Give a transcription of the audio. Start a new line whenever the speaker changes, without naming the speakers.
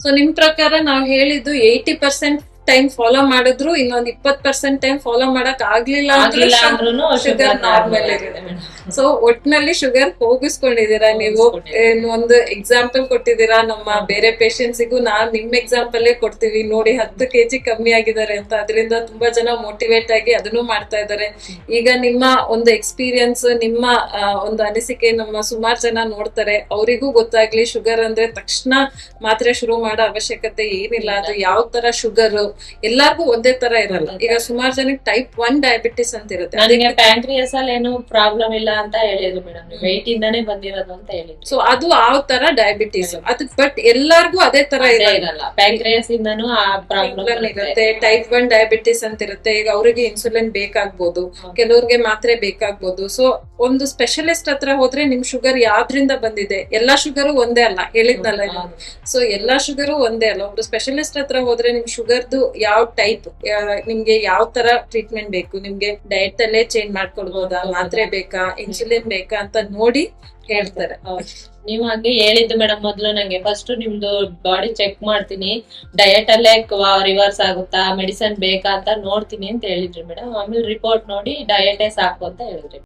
So ನಿಮ್ ಪ್ರಕಾರ ನಾವ್ ಹೇಳಿದ್ದು 80% ಟೈಮ್ ಫಾಲೋ ಮಾಡಿದ್ರು ಇನ್ನೊಂದ್ 20% ಟೈಮ್ ಫಾಲೋ ಮಾಡಕ್ ಆಗ್ಲಿಲ್ಲ
ಅಂದ್ರೂ
ಶುಗರ್ ನಾರ್ಮಲ್ ಇರುತ್ತೆ. ಸೊ ಒಟ್ನಲ್ಲಿ ಶುಗರ್ ಹೋಗಿಸ್ಕೊಂಡಿದೀರಾ ನೀವು. ಒಂದು ಎಕ್ಸಾಂಪಲ್ ಕೊಟ್ಟಿದ್ದೀರಾ ನಮ್ಮ ಬೇರೆ ಪೇಷಂಟ್ಸಿಗೂ ನಾವ್ ನಿಮ್ ಎಕ್ಸಾಂಪಲ್ ಕೊಡ್ತೀವಿ ನೋಡಿ 10 kg ಕಮ್ಮಿ ಆಗಿದ್ದಾರೆ ಅಂತ. ಅದರಿಂದ ತುಂಬಾ ಜನ ಮೋಟಿವೇಟ್ ಆಗಿ ಅದನ್ನು ಮಾಡ್ತಾ ಇದ್ದಾರೆ. ಈಗ ನಿಮ್ಮ ಒಂದು ಎಕ್ಸ್ಪೀರಿಯನ್ಸ್, ನಿಮ್ಮ ಒಂದು ಅನಿಸಿಕೆ ನಮ್ಮ ಸುಮಾರು ಜನ ನೋಡ್ತಾರೆ, ಅವರಿಗೂ ಗೊತ್ತಾಗ್ಲಿ ಶುಗರ್ ಅಂದ್ರೆ ತಕ್ಷಣ ಮಾತ್ರೆ ಶುರು ಮಾಡೋ ಅವಶ್ಯಕತೆ ಏನಿಲ್ಲ. ಅದು ಯಾವ ತರ ಶುಗರ್ ಎಲ್ಲಾರ್ಗು ಒಂದೇ ತರ ಇರಲ್ಲ. ಈಗ ಸುಮಾರು ಜನಕ್ಕೆ ಟೈಪ್ 1 ಡಯಾಬಿಟಿಸ್ ಅಂತ ಇರುತ್ತೆ.
ನನಗೆ ಪ್ಯಾಂಕ್ರಿಯಾಸ್ ಅಲ್ಲಿ ಏನು ಪ್ರಾಬ್ಲಮ್ ಇಲ್ಲ ಅಂತ ಹೇಳಿದ್ರು ಮೇಡಮ್, ವೆಯ್ಟ್ ಇಂದಾನೆ ಬಂದಿರೋದು ಅಂತ ಹೇಳಿದ್ರು.
ಸೊ ಅದು ಆ ತರ ಡಯಾಬಿಟಿಸ್ ಅದು, ಬಟ್ ಎಲ್ಲಾರ್ಗು ಅದೇ ತರ
ಇರಲ್ಲ. ಪ್ಯಾಂಕ್ರಿಯಾಸ್ ಇಂದಾನು ಆ ಪ್ರಾಬ್ಲಮ್
ಇರುತ್ತೆ. ಟೈಪ್ 1 ಡಯಾಬಿಟಿಸ್ ಅಂತ ಇರುತ್ತೆ. ಈಗ ಅವರಿಗೆ ಇನ್ಸುಲಿನ್ ಬೇಕಾಗ್ಬೋದು, ಕೆಲವ್ರಿಗೆ ಮಾತ್ರೆ ಬೇಕಾಗ್ಬೋದು. ಸೊ ಒಂದು ಸ್ಪೆಷಲಿಸ್ಟ್ ಹತ್ರ ಹೋದ್ರೆ ನಿಮ್ ಶುಗರ್ ಯಾವ್ದ್ರಿಂದ ಬಂದಿದೆ, ಎಲ್ಲಾ ಶುಗರು ಒಂದೇ ಅಲ್ಲ ಹೇಳಿದ್ನಲ್ಲ. ಸೊ ಎಲ್ಲಾ ಶುಗರು ಒಂದೇ ಅಲ್ಲ. ಒಂದು ಸ್ಪೆಷಲಿಸ್ಟ್ ಹತ್ರ ಹೋದ್ರೆ ನಿಮ್ ಶುಗರ್ದು ಯಾವ ಟೈಪ್, ನಿಮ್ಗೆ ಯಾವ ತರ ಟ್ರೀಟ್ಮೆಂಟ್ ಬೇಕು, ನಿಮ್ಗೆ ಡಯಟ್ ಅಲ್ಲೇ ಚೇಂಜ್ ಮಾಡ್ಕೊಳ್ಬೋದಾ, ಮಾತ್ರೆ ಬೇಕಾ, ಇನ್ಸುಲಿನ್ ಬೇಕಾ ಅಂತ ನೋಡಿ ಹೇಳ್ತಾರೆ.
ನೀವ್ ಹಂಗೆ ಹೇಳಿದ್ದು ಮೇಡಮ್. ಮೊದ್ಲು ನಂಗೆ ಫಸ್ಟ್ ನಿಮ್ದು ಬಾಡಿ ಚೆಕ್ ಮಾಡ್ತೀನಿ, ಡಯಟ್ ಅಲ್ಲೇ ರಿವರ್ಸ್ ಆಗುತ್ತಾ, ಮೆಡಿಸನ್ ಬೇಕಾ ಅಂತ ನೋಡ್ತೀನಿ ಅಂತ ಹೇಳಿದ್ರಿ ಮೇಡಮ್. ಆಮೇಲೆ ರಿಪೋರ್ಟ್ ನೋಡಿ ಡಯಟೇ ಸಾಕು ಅಂತ ಹೇಳಿದ್ರಿ.